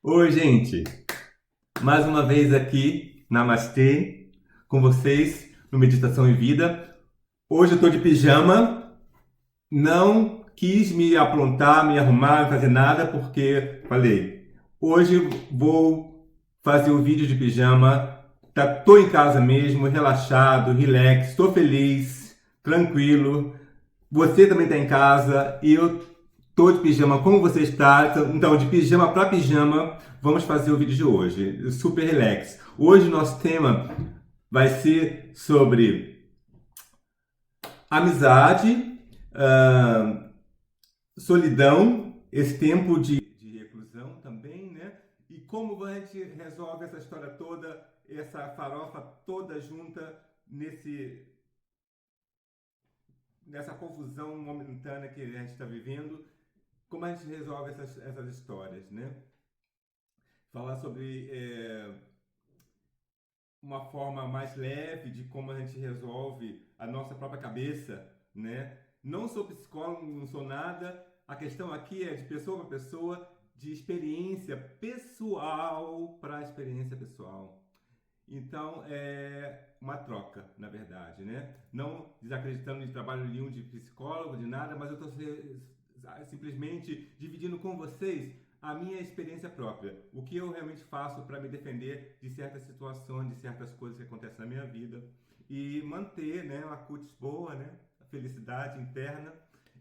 Oi, gente! Mais uma vez aqui, Namastê, com vocês no Meditação em Vida. Hoje eu estou de pijama, não quis me aprontar, me arrumar, fazer nada, porque falei, hoje vou fazer o vídeo de pijama, tô em casa mesmo, relaxado, relax, estou feliz, tranquilo. Você também está em casa e eu tô de pijama como você está. Então, de pijama para pijama, vamos fazer o vídeo de hoje. Super relax. Hoje o nosso tema vai ser sobre amizade, ah, solidão, esse tempo de reclusão também, né? E como a gente resolve essa história toda, essa farofa toda junta nessa confusão momentânea que a gente está vivendo. Como a gente resolve essas histórias, né? Falar sobre uma forma mais leve de como a gente resolve a nossa própria cabeça, né? Não sou psicólogo, não sou nada. A questão aqui é de pessoa para pessoa, de experiência pessoal para experiência pessoal. Então, é uma troca, na verdade, né? Não desacreditando de trabalho nenhum de psicólogo, de nada, mas eu estou simplesmente dividindo com vocês a minha experiência própria. O que eu realmente faço para me defender de certas situações, de certas coisas que acontecem na minha vida e manter, né, uma cutis boa, né? A felicidade interna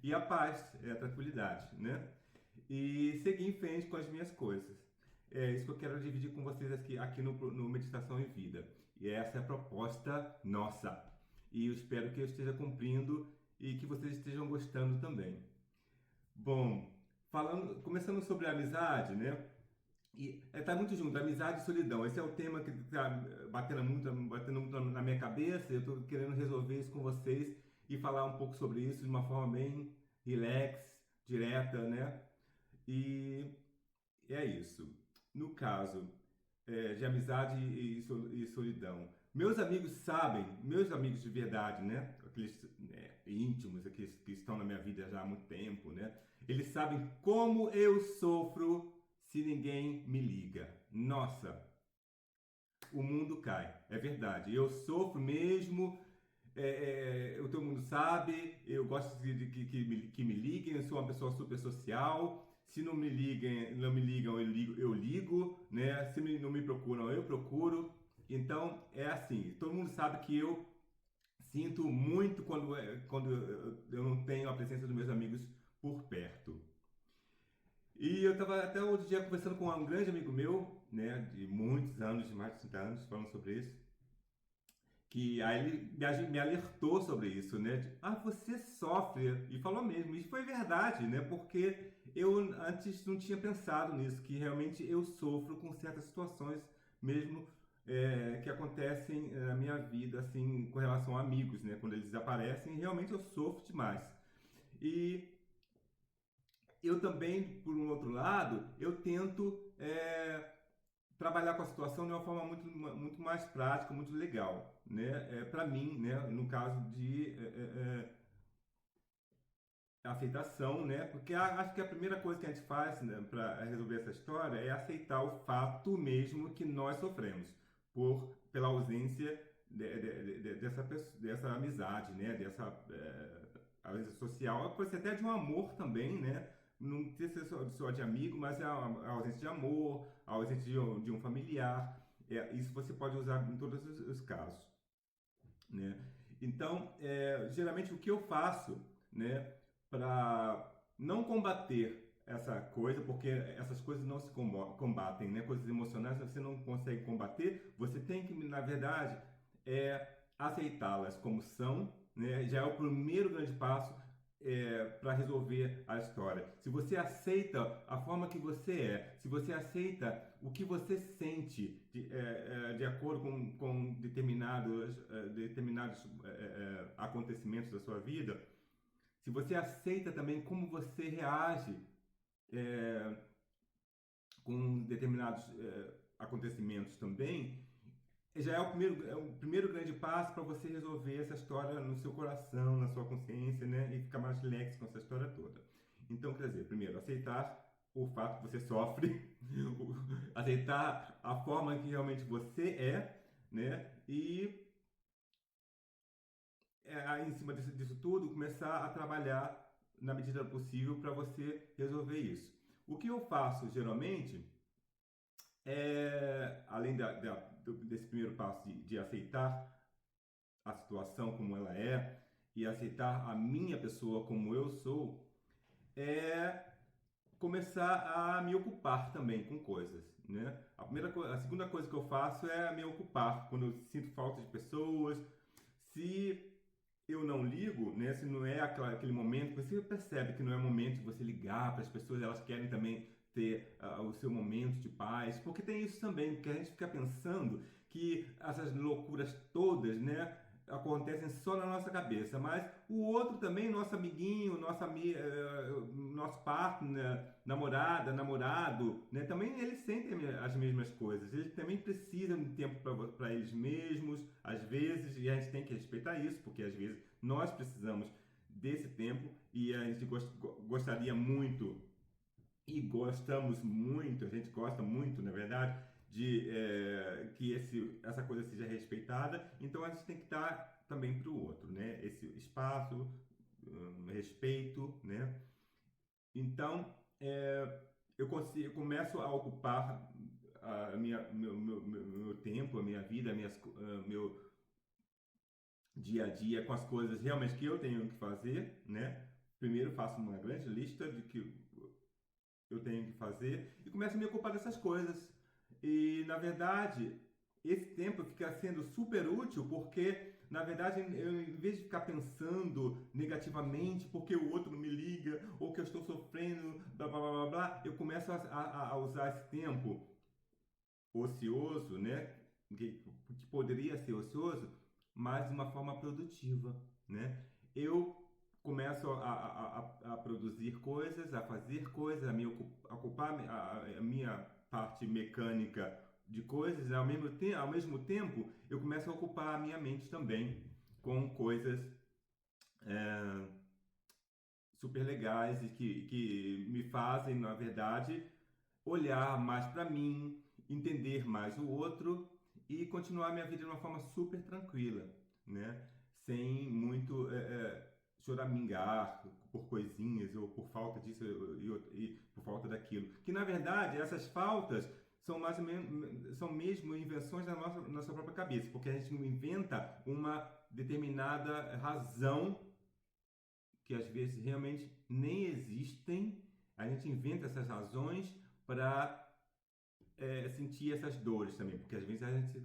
e a paz, a tranquilidade, né? E seguir em frente com as minhas coisas. É isso que eu quero dividir com vocês aqui no Meditação em Vida. E essa é a proposta nossa. E eu espero que eu esteja cumprindo e que vocês estejam gostando também. Bom, começando sobre a amizade, né? E tá muito junto, amizade e solidão. Esse é o tema que está batendo muito na minha cabeça. Eu estou querendo resolver isso com vocês e falar um pouco sobre isso de uma forma bem relax, direta, né? E é isso. No caso de amizade e solidão, meus amigos de verdade, né? Aqueles íntimos, aqueles que estão na minha vida já há muito tempo, né? Eles sabem como eu sofro se ninguém me liga. Nossa, o mundo cai. É verdade. Eu sofro mesmo. Todo mundo sabe, eu gosto que me liguem, eu sou uma pessoa super social. Se não me ligam, eu ligo, né? Se não me procuram, eu procuro. Então é assim, todo mundo sabe que eu sinto muito quando eu não tenho a presença dos meus amigos por perto. E eu estava até outro dia conversando com um grande amigo meu, né, de muitos anos, de mais de 30 anos, falando sobre isso. Que aí ele me alertou sobre isso, né? Você sofre. E falou mesmo. Isso foi verdade, né? Porque eu antes não tinha pensado nisso, que realmente eu sofro com certas situações mesmo que acontecem na minha vida, assim, com relação a amigos, né? Quando eles desaparecem, realmente eu sofro demais. E eu também, por um outro lado, eu tento trabalhar com a situação de uma forma muito mais prática, muito legal, né? Para mim, né? No caso de aceitação, né? Porque acho que a primeira coisa que a gente faz, né, para resolver essa história é aceitar o fato mesmo que nós sofremos pela ausência dessa amizade, né? Dessa ausência social, pode ser até de um amor também, né? Não ter ser só de amigo, mas a ausência de amor, a ausência de um familiar. Isso você pode usar em todos os casos, né? Então, geralmente o que eu faço, né, para não combater essa coisa, porque essas coisas não se combatem, né? Coisas emocionais você não consegue combater, você tem que, na verdade, aceitá-las como são, né? Já é o primeiro grande passo para resolver a história. Se você aceita a forma que você se você aceita o que você sente de acordo com determinados acontecimentos da sua vida, se você aceita também como você reage é, com determinados acontecimentos também, já é o primeiro grande passo para você resolver essa história no seu coração, na sua consciência, né? E ficar mais relax com essa história toda. Então, quer dizer, primeiro, aceitar o fato que você sofre, aceitar a forma que realmente você é, né? E em cima disso tudo, começar a trabalhar na medida do possível para você resolver isso. O que eu faço geralmente além desse primeiro passo de aceitar a situação como ela é e aceitar a minha pessoa como eu sou, é começar a me ocupar também com coisas, né? A segunda coisa que eu faço é me ocupar quando eu sinto falta de pessoas. Se eu não ligo, né? Se não é aquele momento, você percebe que não é momento de você ligar para as pessoas, elas querem também ter o seu momento de paz, porque tem isso também, porque a gente fica pensando que essas loucuras todas, né? Acontecem só na nossa cabeça, mas o outro também, nosso amiguinho, nosso partner, namorada, namorado, né? Também eles sentem as mesmas coisas, eles também precisam de tempo para eles mesmos, às vezes, e a gente tem que respeitar isso, porque às vezes nós precisamos desse tempo e a gente gostaria muito e gostamos muito, a gente gosta muito, na verdade, de que essa coisa seja respeitada, então a gente tem que dar também para o outro, né? Esse espaço, respeito, né? Então, eu começo a ocupar meu tempo, a minha vida, meu dia a dia com as coisas realmente que eu tenho que fazer, né? Primeiro faço uma grande lista de que eu tenho que fazer e começo a me ocupar dessas coisas. E, na verdade, esse tempo fica sendo super útil porque, na verdade, eu, em vez de ficar pensando negativamente porque o outro não me liga ou que eu estou sofrendo, blá blá blá blá, blá, eu começo a usar esse tempo ocioso, né? Que poderia ser ocioso, mas de uma forma produtiva, né? Eu começo a produzir coisas, a fazer coisas, a ocupar a minha parte mecânica de coisas, ao mesmo tempo eu começo a ocupar a minha mente também com coisas é, super legais e que me fazem, na verdade, olhar mais para mim, entender mais o outro e continuar minha vida de uma forma super tranquila, né? Sem muito choramingar por coisinhas ou por falta disso e por falta daquilo. Que na verdade essas faltas são mais ou menos, são mesmo invenções da nossa própria cabeça, porque a gente não inventa uma determinada razão que às vezes realmente nem existem. A gente inventa essas razões para sentir essas dores também, porque às vezes a gente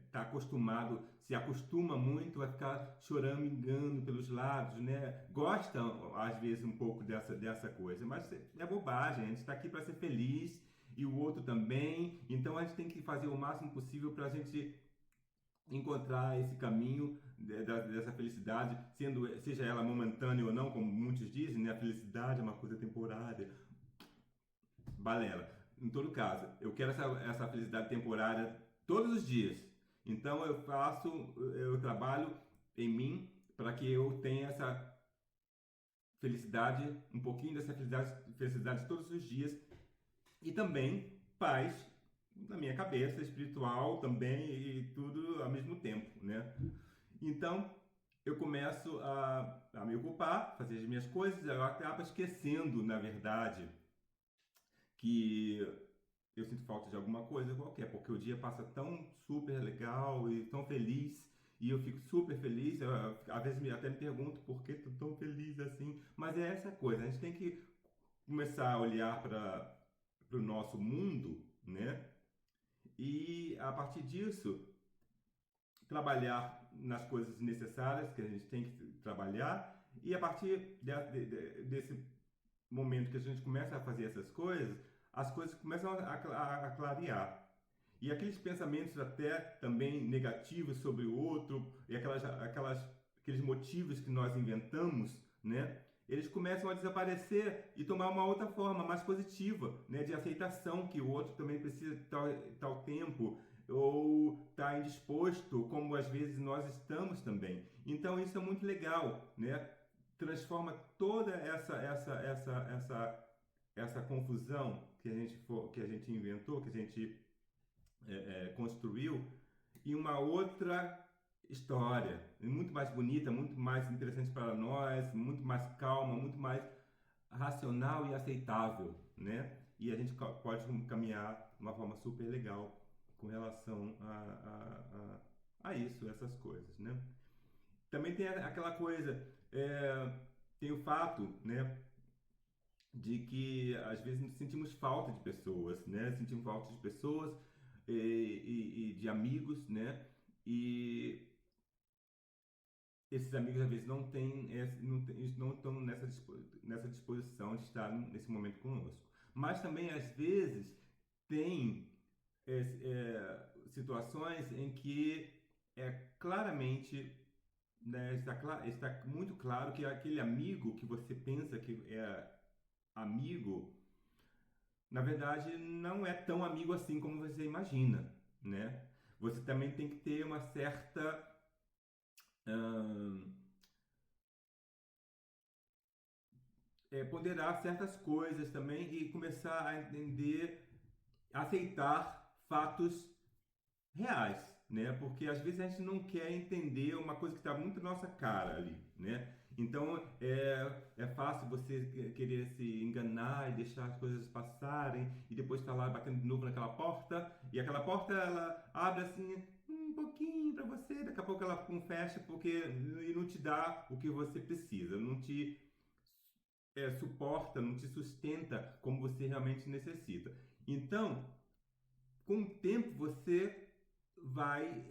está acostumado, se acostuma muito a ficar chorando, engano pelos lados, né? Gosta às vezes um pouco dessa coisa, mas é bobagem. A gente está aqui para ser feliz e o outro também, então a gente tem que fazer o máximo possível para a gente encontrar esse caminho dessa felicidade, seja ela momentânea ou não, como muitos dizem, né? A felicidade é uma coisa temporária. Balela. Em todo caso, eu quero essa felicidade temporária todos os dias. Então eu trabalho em mim para que eu tenha essa felicidade, um pouquinho dessa felicidade todos os dias e também paz na minha cabeça, espiritual também e tudo ao mesmo tempo, né? Então eu começo a me ocupar, fazer as minhas coisas, eu acabo esquecendo, na verdade, que eu sinto falta de alguma coisa qualquer, porque o dia passa tão super legal e tão feliz, e eu fico super feliz. Às vezes até me pergunto por que estou tão feliz assim, mas é essa coisa, a gente tem que começar a olhar para o nosso mundo, né? E a partir disso, trabalhar nas coisas necessárias que a gente tem que trabalhar, e a partir desse momento que a gente começa a fazer essas coisas, as coisas começam a clarear. E aqueles pensamentos até também negativos sobre o outro, e aqueles motivos que nós inventamos, né? Eles começam a desaparecer e tomar uma outra forma mais positiva, né? De aceitação que o outro também precisa de tal tempo, ou está indisposto, como às vezes nós estamos também. Então isso é muito legal, né? Transforma toda essa confusão que a gente inventou, que a gente construiu, e uma outra história, muito mais bonita, muito mais interessante para nós, muito mais calma, muito mais racional e aceitável, né? E a gente pode caminhar de uma forma super legal com relação a isso, essas coisas, né? Também tem aquela coisa, tem o fato, né, de que às vezes sentimos falta de pessoas, né? Sentimos falta de pessoas e de amigos, né? E esses amigos às vezes não estão nessa disposição de estar nesse momento conosco. Mas também às vezes tem situações em que claramente, né, está muito claro que aquele amigo que você pensa que é amigo, na verdade não é tão amigo assim como você imagina, né? Você também tem que ter uma certa ponderar certas coisas também e começar a entender, aceitar fatos reais, né? Porque às vezes a gente não quer entender uma coisa que está muito na nossa cara ali, né? Então é fácil você querer se enganar e deixar as coisas passarem e depois estar lá batendo de novo naquela porta, e aquela porta ela abre assim um pouquinho para você, daqui a pouco ela fecha e não te dá o que você precisa, não te suporta, não te sustenta como você realmente necessita. Então, com o tempo você vai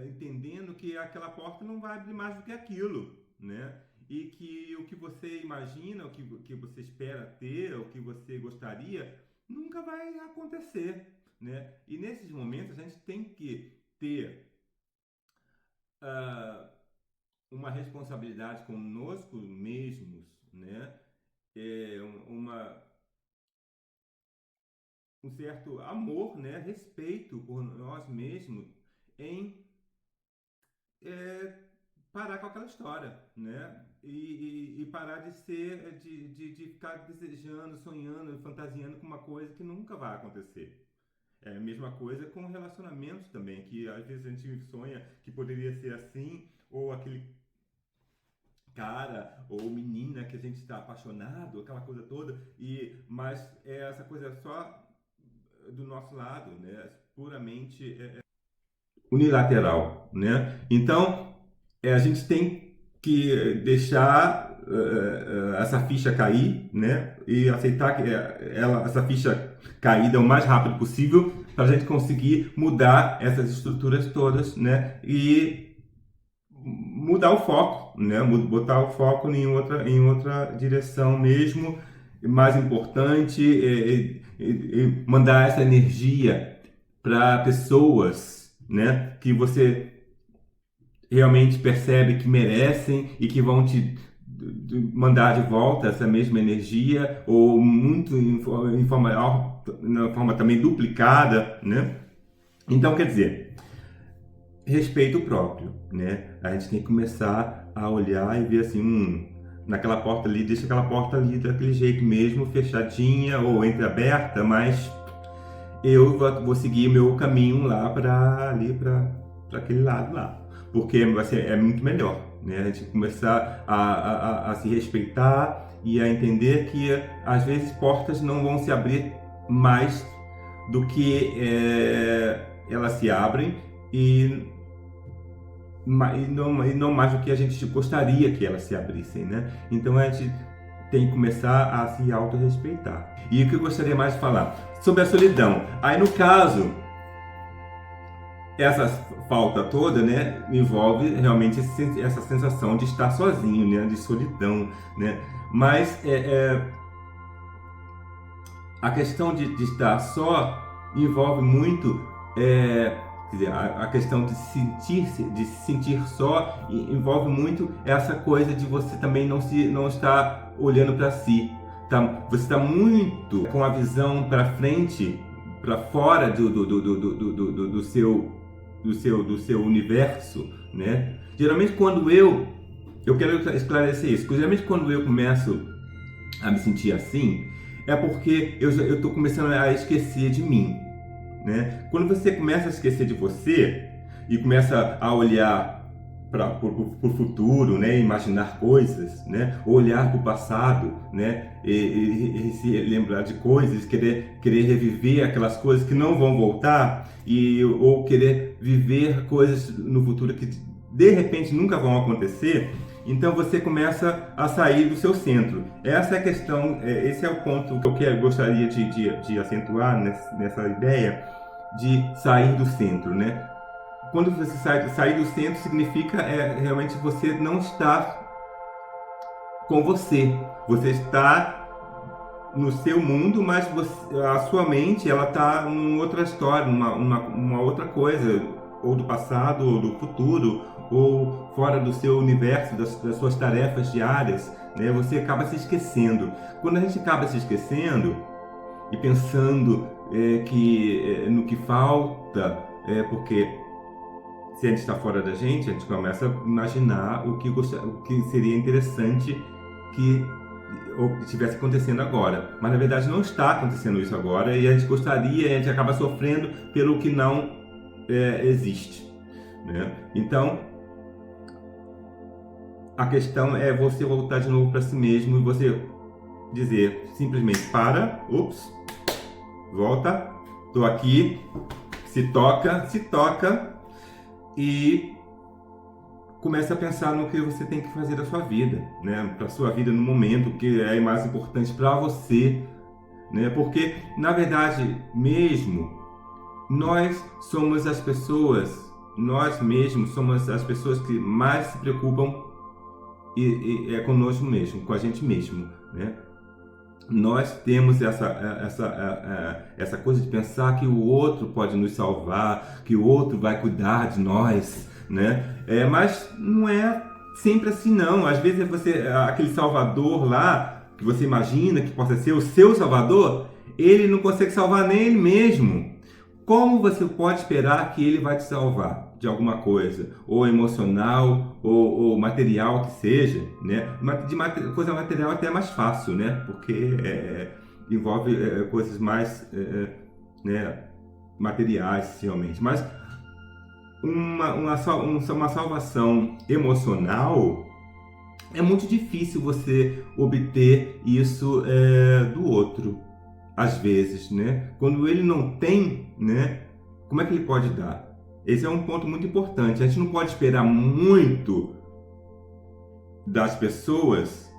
entendendo que aquela porta não vai abrir mais do que aquilo, né? E que o que você imagina, o que você espera ter, o que você gostaria, nunca vai acontecer, né? E nesses momentos a gente tem que ter uma responsabilidade conosco mesmos, né? Um certo amor, né? Respeito por nós mesmos em parar com aquela história, né? E parar de ficar desejando, sonhando, fantasiando com uma coisa que nunca vai acontecer. É a mesma coisa com relacionamentos também, que às vezes a gente sonha que poderia ser assim, ou aquele cara ou menina que a gente está apaixonado, aquela coisa toda, mas essa coisa só do nosso lado, né? Puramente unilateral, né? Então a gente tem que deixar essa ficha cair, né? E aceitar que essa ficha caída o mais rápido possível para a gente conseguir mudar essas estruturas todas, né? E mudar o foco, né? Botar o foco em outra direção mesmo. Mais importante mandar essa energia para pessoas, né? Que você realmente percebe que merecem e que vão te mandar de volta essa mesma energia, ou muito em forma também duplicada, né? Então, quer dizer, respeito próprio, né? A gente tem que começar a olhar e ver assim, naquela porta ali, deixa aquela porta ali daquele jeito mesmo, fechadinha ou entreaberta, mas eu vou seguir meu caminho lá para aquele lado lá, porque é muito melhor, né? A gente começar a se respeitar e a entender que às vezes portas não vão se abrir mais do que elas se abrem e não mais do que a gente gostaria que elas se abrissem, né? Então a gente tem que começar a se autorrespeitar. E o que eu gostaria mais de falar? Sobre a solidão. Aí, no caso, essa falta toda, né, envolve realmente essa sensação de estar sozinho, né, de solidão, né? Mas a questão de estar só envolve muito quer dizer, a questão de se sentir só envolve muito essa coisa de você também não estar olhando para si. Você está muito com a visão para frente, para fora do seu universo, né? Geralmente quando eu quero esclarecer isso, porque geralmente quando eu começo a me sentir assim, é porque eu estou começando a esquecer de mim, né? Quando você começa a esquecer de você e começa a olhar para o futuro, né? Imaginar coisas, né? Olhar para o passado, né? E se lembrar de coisas, querer reviver aquelas coisas que não vão voltar ou querer viver coisas no futuro que de repente nunca vão acontecer. Então você começa a sair do seu centro. Essa é a questão, esse é o ponto que eu gostaria de acentuar nessa ideia de sair do centro, né? Quando você sair do centro, significa realmente você não estar com você. Você está no seu mundo, mas a sua mente ela está em outra história, uma outra coisa, ou do passado, ou do futuro, ou fora do seu universo, das suas tarefas diárias, né? Você acaba se esquecendo. Quando a gente acaba se esquecendo e pensando no que falta, porque se a gente está fora da gente, a gente começa a imaginar o que seria interessante que estivesse acontecendo agora. Mas na verdade não está acontecendo isso agora e a gente gostaria, a gente acaba sofrendo pelo que não existe, né? Então, a questão é você voltar de novo para si mesmo e você dizer simplesmente volta, estou aqui, se toca e comece a pensar no que você tem que fazer da sua vida, né? Para a sua vida no momento, que é mais importante para você, né? Porque, na verdade, mesmo, nós somos as pessoas, nós mesmos somos as pessoas que mais se preocupam conosco mesmo, com a gente mesmo, né? Nós temos essa coisa de pensar que o outro pode nos salvar, que o outro vai cuidar de nós, né? Mas não é sempre assim, não. Às vezes aquele salvador lá, que você imagina que possa ser o seu salvador, ele não consegue salvar nem ele mesmo. Como você pode esperar que ele vai te salvar de alguma coisa, ou emocional, ou material que seja, né? Coisa material até é mais fácil, né? Porque envolve coisas mais né, materiais, realmente. Mas uma salvação emocional é muito difícil você obter isso do outro, às vezes, né? Quando ele não tem, né? Como é que ele pode dar? Esse é um ponto muito importante. A gente não pode esperar muito das pessoas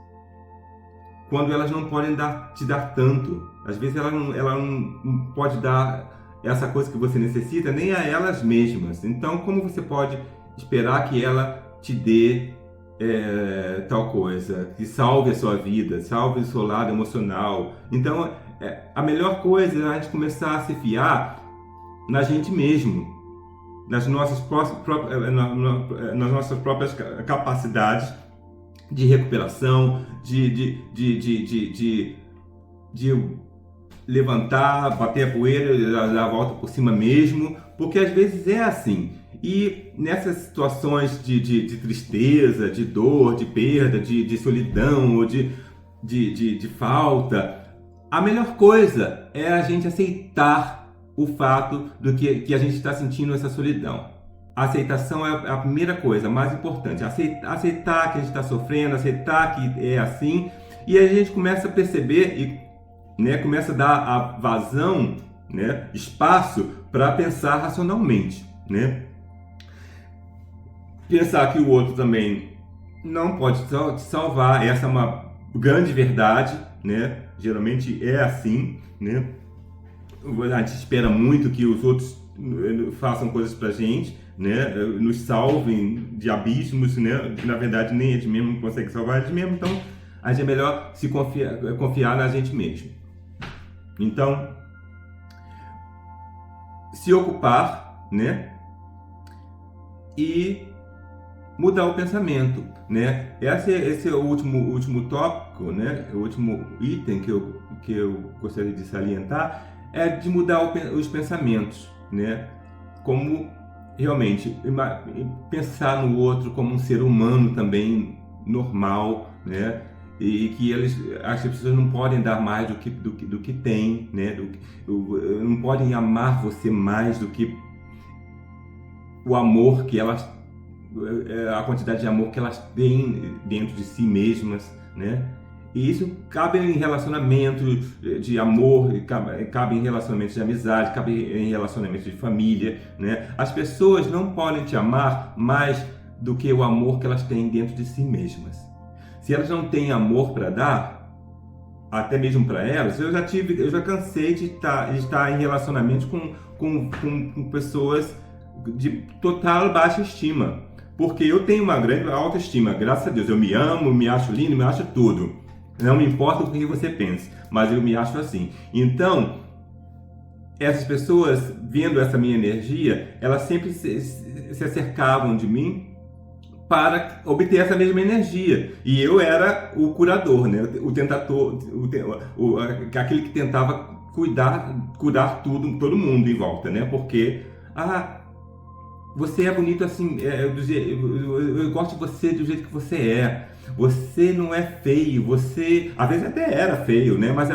quando elas não podem te dar tanto. Às vezes ela não pode dar essa coisa que você necessita nem a elas mesmas. Então, como você pode esperar que ela te dê tal coisa, que salve a sua vida, salve o seu lado emocional? Então, a melhor coisa é a gente começar a se fiar na gente mesmo, nas nossas próprias capacidades de recuperação, de levantar, bater a poeira e dar a volta por cima mesmo, porque às vezes é assim. E nessas situações de tristeza, de dor, de perda, de solidão ou de falta, a melhor coisa é a gente aceitar o fato do que a gente está sentindo essa solidão. A aceitação é a primeira coisa, mais importante. Aceitar que a gente está sofrendo, aceitar que é assim, e a gente começa a perceber e, né, começa a dar a vazão, né, espaço para pensar racionalmente, né? Pensar que o outro também não pode te salvar, essa é uma grande verdade, né? Geralmente é assim, né? A gente espera muito que os outros façam coisas pra gente, né? Nos salvem de abismos, né? Na verdade, nem eles mesmos conseguem salvar eles mesmos, então a gente é melhor se confiar na gente mesmo. Então, se ocupar, né? E mudar o pensamento, né? Esse é o último tópico, né? O último item que eu gostaria de salientar é de mudar os pensamentos, né? Como realmente pensar no outro como um ser humano também normal, né? e que as pessoas não podem dar mais do que têm, né? Não podem amar você mais do que o amor que elas, a quantidade de amor que elas têm dentro de si mesmas, né? E isso cabe em relacionamentos de amor, cabe em relacionamentos de amizade, cabe em relacionamentos de família, né? As pessoas não podem te amar mais do que o amor que elas têm dentro de si mesmas. Se elas não têm amor para dar, até mesmo para elas, eu já cansei de estar em relacionamentos com pessoas de total baixa estima. Porque eu tenho uma grande autoestima, graças a Deus. Eu me amo, me acho lindo, me acho tudo. Não me importa o que você pensa, mas eu me acho assim. Então, essas pessoas, vendo essa minha energia, elas sempre se acercavam de mim para obter essa mesma energia. E eu era o curador, né? O tentador, aquele que tentava curar todo mundo em volta, né? Porque, você é bonito assim, eu gosto de você do jeito que você é. Você não é feio, você às vezes até era feio, né? Mas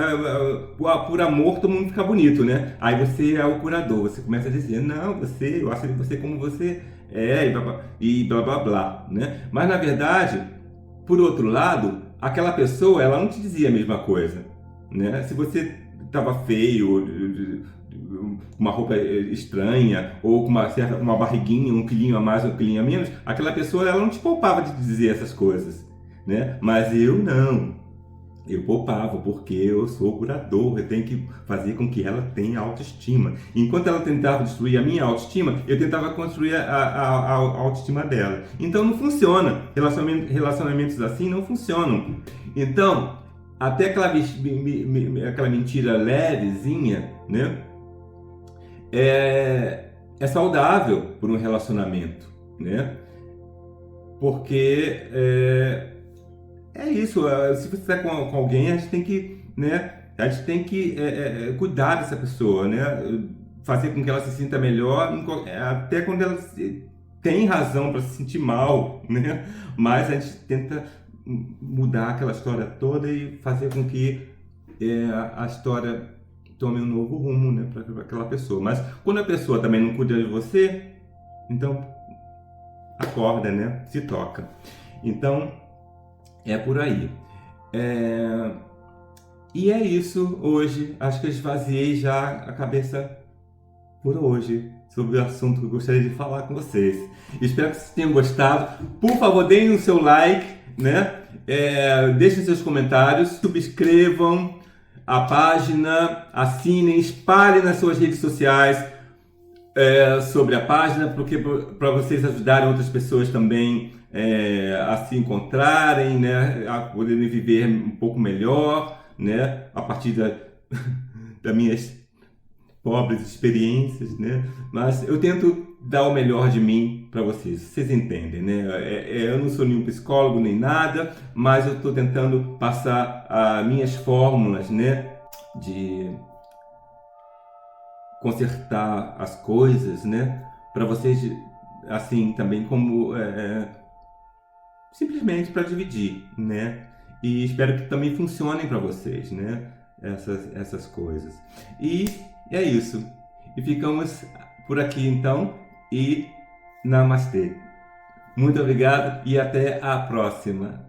por amor todo mundo fica bonito, né? Aí você é o curador, você começa a dizer, não, eu acho você como você é, e blá blá blá, né? Mas na verdade, por outro lado, aquela pessoa, ela não te dizia a mesma coisa, né? Se você estava feio, uma roupa estranha, ou com uma barriguinha, um quilinho a mais, um quilinho a menos, aquela pessoa, ela não te poupava de dizer essas coisas, né? Mas eu não. Eu poupava, porque eu sou curador, eu tenho que fazer com que ela tenha autoestima. Enquanto ela tentava destruir a minha autoestima, eu tentava construir a autoestima dela. Então não funciona. Relacionamentos assim não funcionam. Então, até aquela mentira levezinha, né? É saudável por um relacionamento, né? Porque é isso, se você está com alguém, a gente tem que, né, cuidar dessa pessoa, né, fazer com que ela se sinta melhor, até quando ela tem razão para se sentir mal, né, mas a gente tenta mudar aquela história toda e fazer com que a história tome um novo rumo, né, para aquela pessoa. Mas quando a pessoa também não cuida de você, então acorda, né, se toca. Então, é por aí. E é isso hoje. Acho que eu esvaziei já a cabeça por hoje sobre o assunto que eu gostaria de falar com vocês. Espero que vocês tenham gostado. Por favor, deem o seu like, né? Deixem seus comentários, subscrevam a página, assinem, espalhem nas suas redes sociais sobre a página, porque para vocês ajudarem outras pessoas também a se encontrarem, né, a poderem viver um pouco melhor, né, a partir das minhas pobres experiências, né, mas eu tento dar o melhor de mim para vocês entendem, né, eu não sou nenhum psicólogo nem nada, mas eu estou tentando passar as minhas fórmulas, né, de consertar as coisas, né, para vocês, assim, também como simplesmente para dividir, né? E espero que também funcionem para vocês, né? Essas coisas. E é isso. E ficamos por aqui então. E namastê. Muito obrigado e até a próxima.